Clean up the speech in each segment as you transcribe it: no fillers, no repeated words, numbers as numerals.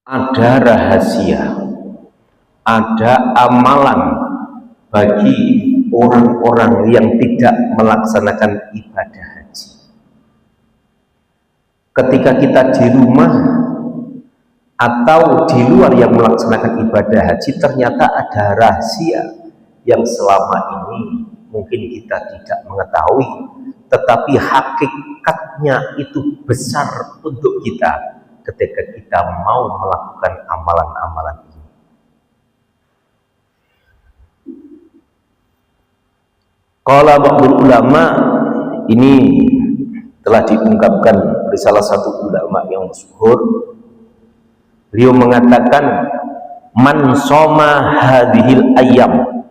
ada rahasia, ada amalan bagi orang-orang yang tidak melaksanakan ibadah haji. Ketika kita di rumah atau di luar yang melaksanakan ibadah haji, ternyata ada rahasia yang selama ini mungkin kita tidak mengetahui, tetapi hakikatnya itu besar untuk kita ketika kita mau melakukan amalan-amalan ini. Qala ba'dul ulama, ini telah diungkapkan oleh salah satu ulama yang masyhur. Beliau mengatakan, man soma hadhil ayyam,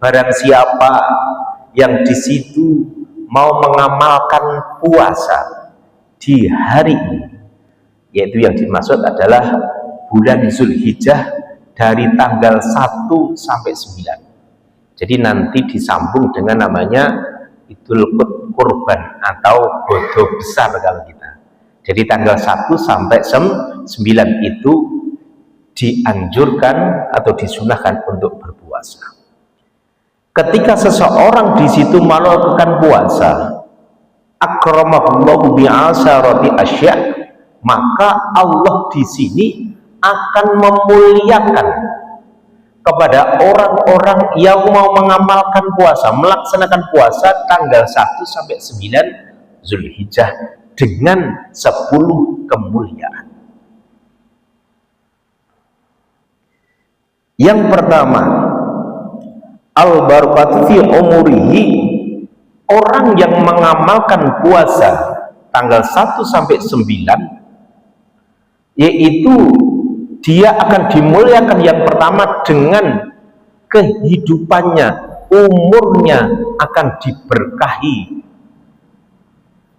barang siapa yang di situ mau mengamalkan puasa di hari ini, yaitu yang dimaksud adalah bulan Zulhijjah dari tanggal 1 sampai 9. Jadi nanti disambung dengan namanya Idul Kurban atau bodo besar kalau kita. Jadi tanggal 1 sampai 9 itu dianjurkan atau disunahkan untuk berpuasa. Ketika seseorang di situ melakukan puasa, akramahullahu bi'asharati asya', maka Allah di sini akan memuliakan kepada orang-orang yang mau mengamalkan puasa, melaksanakan puasa tanggal 1 sampai 9 Zulhijjah dengan 10 kemuliaan. Yang pertama, al-barakatu fi umurihi, orang yang mengamalkan puasa tanggal 1 sampai 9, yaitu dia akan dimuliakan yang pertama dengan kehidupannya, umurnya akan diberkahi.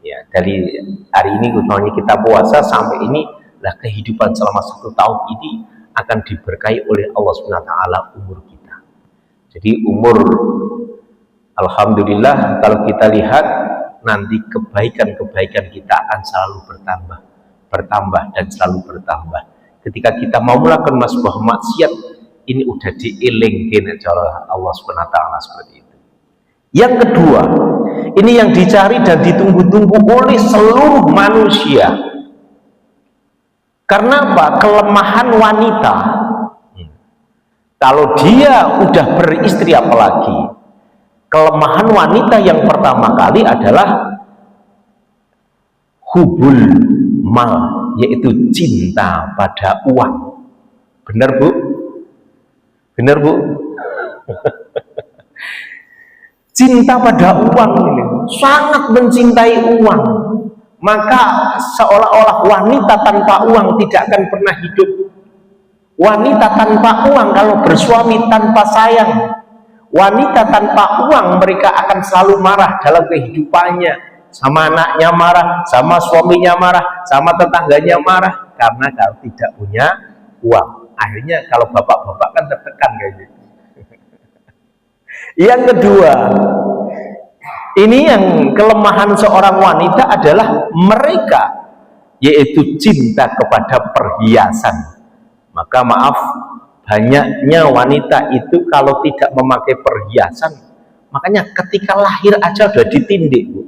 Ya, dari hari ini misalnya kita puasa sampai ini, lah kehidupan selama 1 tahun ini akan diberkahi oleh Allah SWT umur kita. Jadi umur, alhamdulillah, kalau kita lihat nanti kebaikan-kebaikan kita akan selalu bertambah dan selalu bertambah. Ketika kita mau melakukan sebuah maksiat, ini udah dielingkan cara Allah SWT seperti itu. Yang kedua, ini yang dicari dan ditunggu-tunggu oleh seluruh manusia. Karena apa? Kelemahan wanita. Kalau dia udah beristri apalagi, kelemahan wanita yang pertama kali adalah hubul mal, yaitu cinta pada uang. Benar Bu? Benar Bu? Cinta pada uang ini, sangat mencintai uang. Maka seolah-olah wanita tanpa uang tidak akan pernah hidup. Wanita tanpa uang kalau bersuami tanpa sayang. Wanita tanpa uang mereka akan selalu marah dalam kehidupannya. Sama anaknya marah, sama suaminya marah, sama tetangganya marah. Karena kalau tidak punya uang. Akhirnya kalau bapak-bapak kan tertekan kayak gitu. Yang kedua, ini yang kelemahan seorang wanita adalah mereka, yaitu cinta kepada perhiasan. Maka maaf, banyaknya wanita itu kalau tidak memakai perhiasan, makanya ketika lahir aja udah ditindik Bu.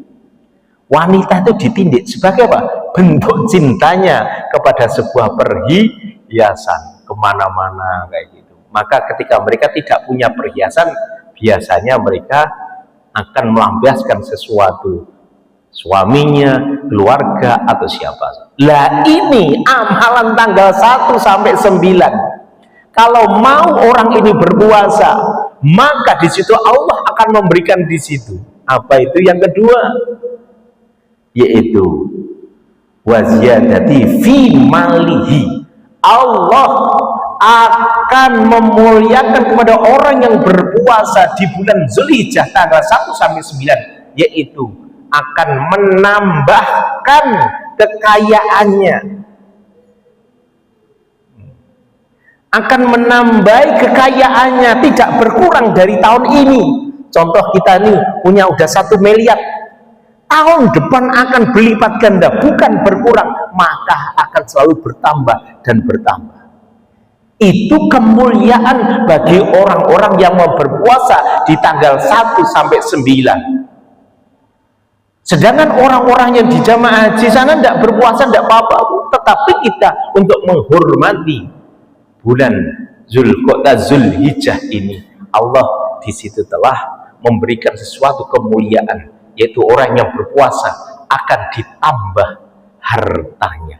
Wanita itu ditindik sebagai apa? Bentuk cintanya kepada sebuah perhiasan, kemana-mana kayak gitu. Maka ketika mereka tidak punya perhiasan, biasanya mereka akan melampiaskan sesuatu, suaminya, keluarga, atau siapa. Lah ini amalan tanggal 1 sampai 9. Kalau mau orang ini berpuasa, maka di situ Allah akan memberikan di situ. Apa itu yang kedua? Yaitu waziyadati fi malihi. Allah akan memuliakan kepada orang yang berpuasa di bulan Zulhijjah tanggal 1 sampai 9, yaitu akan menambahkan kekayaannya, akan menambah kekayaannya, tidak berkurang dari tahun ini. Contoh kita nih punya udah 1 miliar, tahun depan akan berlipat ganda, bukan berkurang, maka akan selalu bertambah dan bertambah. Itu kemuliaan bagi orang-orang yang mau berpuasa di tanggal 1 sampai 9. Sedangkan orang-orang yang di jamaah haji sana tidak berpuasa tidak apa-apa, tetapi kita untuk menghormati bulan Zulhijjah ini, Allah di situ telah memberikan sesuatu kemuliaan, yaitu orang yang berpuasa akan ditambah hartanya.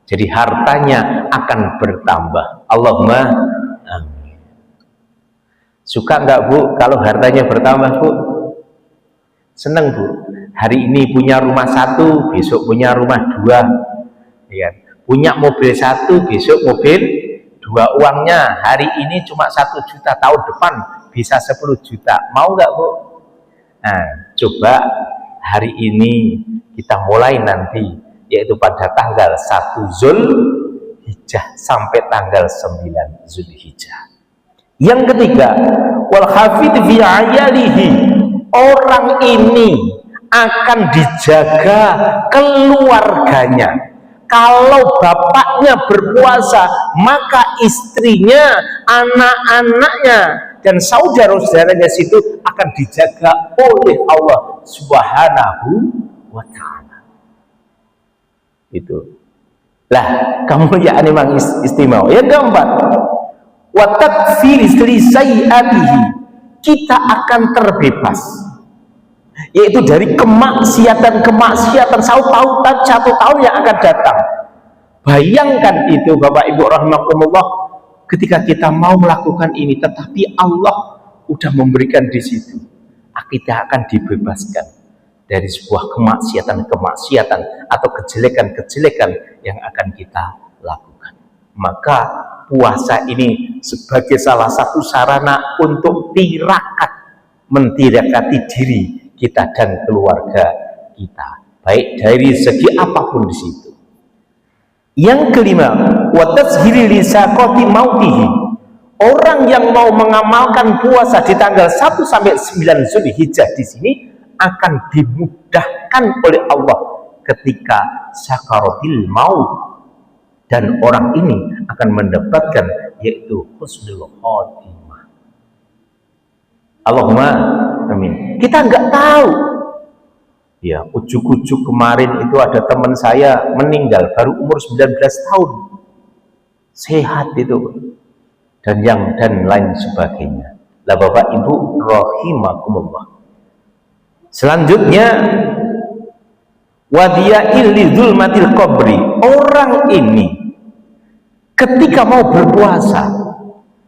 Jadi hartanya akan bertambah. Allahumma amin. Suka nggak Bu kalau hartanya bertambah Bu? Seneng Bu. Hari ini punya rumah 1, besok punya rumah 2, ya. Punya mobil 1, besok mobil 2. Uangnya hari ini cuma 1 juta, tahun depan bisa 10 juta. Mau nggak Bu? Nah, coba hari ini kita mulai nanti, yaitu pada tanggal 1 Zulhijjah sampai tanggal 9 Zulhijjah. Yang ketiga, wal hafid fi ayalihi, orang ini akan dijaga keluarganya. Kalau bapaknya berpuasa, maka istrinya, anak-anaknya, dan saudara-saudaranya situ akan dijaga oleh Allah Subhanahu wa ta'ala. Itu lah kemuliaan memang istimewa. Yang keempat, wa takfir sayiatihi, kita akan terbebas, yaitu dari kemaksiatan satu tahun yang akan datang. Bayangkan itu Bapak Ibu rahimakumullah, ketika kita mau melakukan ini tetapi Allah sudah memberikan di situ, kita akan dibebaskan dari sebuah kemaksiatan atau kejelekan yang akan kita lakukan. Maka puasa ini sebagai salah satu sarana untuk mentirakati diri kita dan keluarga kita, baik dari segi apapun di situ. Yang kelima, wa tashhiri li saqati mautihi, orang yang mau mengamalkan puasa di tanggal 1 sampai 9 Zulhijjah di sini akan dimudahkan oleh Allah ketika sakaratil maut, dan orang ini akan mendapatkan yaitu husnul khotimah. Allahumma amin. Kita nggak tahu ya, ujuk-ujuk kemarin itu ada teman saya meninggal baru umur 19 tahun, sehat itu, dan lain sebagainya. Lah Bapak Ibu rahimakumullah, selanjutnya wadiya'il lidzulmatil qabri, orang ini ketika mau berpuasa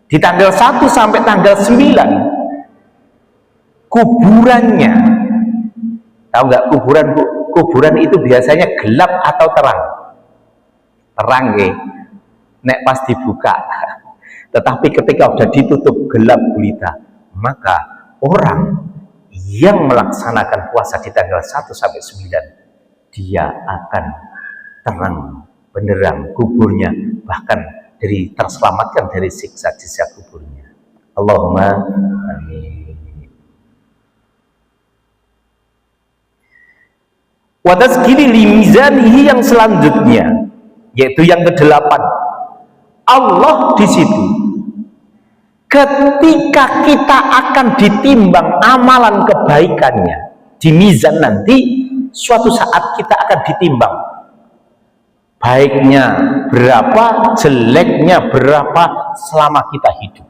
di tanggal 1 sampai tanggal 9, kuburannya, tahu nggak kuburan Bu? Kuburan itu biasanya gelap atau terang? Terang ya, nek pas dibuka. Tetapi ketika sudah ditutup gelap gulita, maka orang yang melaksanakan puasa di tanggal 1 sampai 9, dia akan terang benderang kuburnya, bahkan terselamatkan dari siksa-siksa kuburnya. Allahumma amin. Wa tazkiri li mizanihi, yang selanjutnya yaitu yang ke-8, Allah di situ ketika kita akan ditimbang amalan kebaikannya di mizan nanti, suatu saat kita akan ditimbang baiknya berapa, jeleknya berapa selama kita hidup.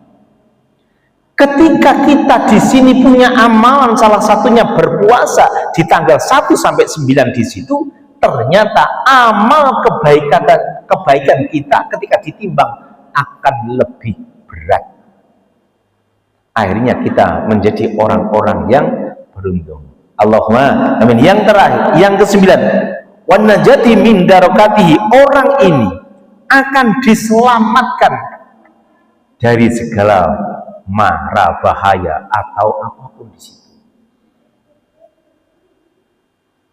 Ketika kita di sini punya amalan, salah satunya berpuasa di tanggal 1 sampai 9 di situ, ternyata amal kebaikan kita ketika ditimbang akan lebih berat. Akhirnya kita menjadi orang-orang yang beruntung. Allahumma amin. Yang terakhir, yang ke-9, wan najati min darokatihi, orang ini akan diselamatkan dari segala mara bahaya atau apapun di situ.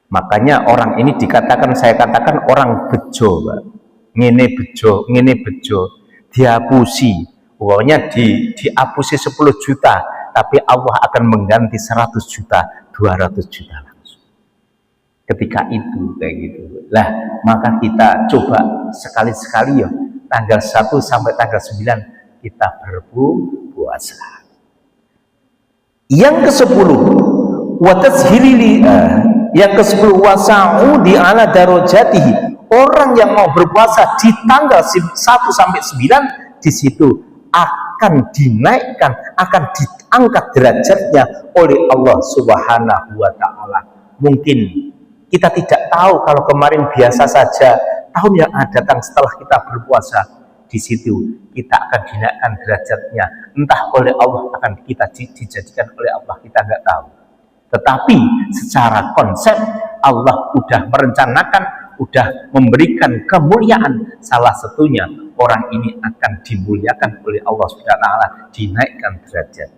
Makanya orang ini dikatakan, saya katakan orang bejo, Pak. Ngene bejo, dihapusi, uangnya dihapusi 10 juta, tapi Allah akan mengganti 100 juta, 200 juta langsung. Ketika itu kayak gitu. Lah, maka kita coba sekali-sekali ya, tanggal 1 sampai tanggal 9 kita berpuasa. Yang ke-10, yang ke-10 wasa'udi ala darajatihi. Orang yang mau berpuasa di tanggal 1 sampai 9 di situ akan dinaikkan, akan diangkat derajatnya oleh Allah Subhanahu wa taala. Mungkin kita tidak tahu kalau kemarin biasa saja, tahun yang akan datang setelah kita berpuasa di situ kita akan dinaikkan derajatnya, entah oleh Allah akan kita dijadikan oleh Allah, kita nggak tahu. Tetapi secara konsep Allah sudah merencanakan, sudah memberikan kemuliaan. Salah satunya orang ini akan dimuliakan oleh Allah Subhanahu wa taala, dinaikkan derajat.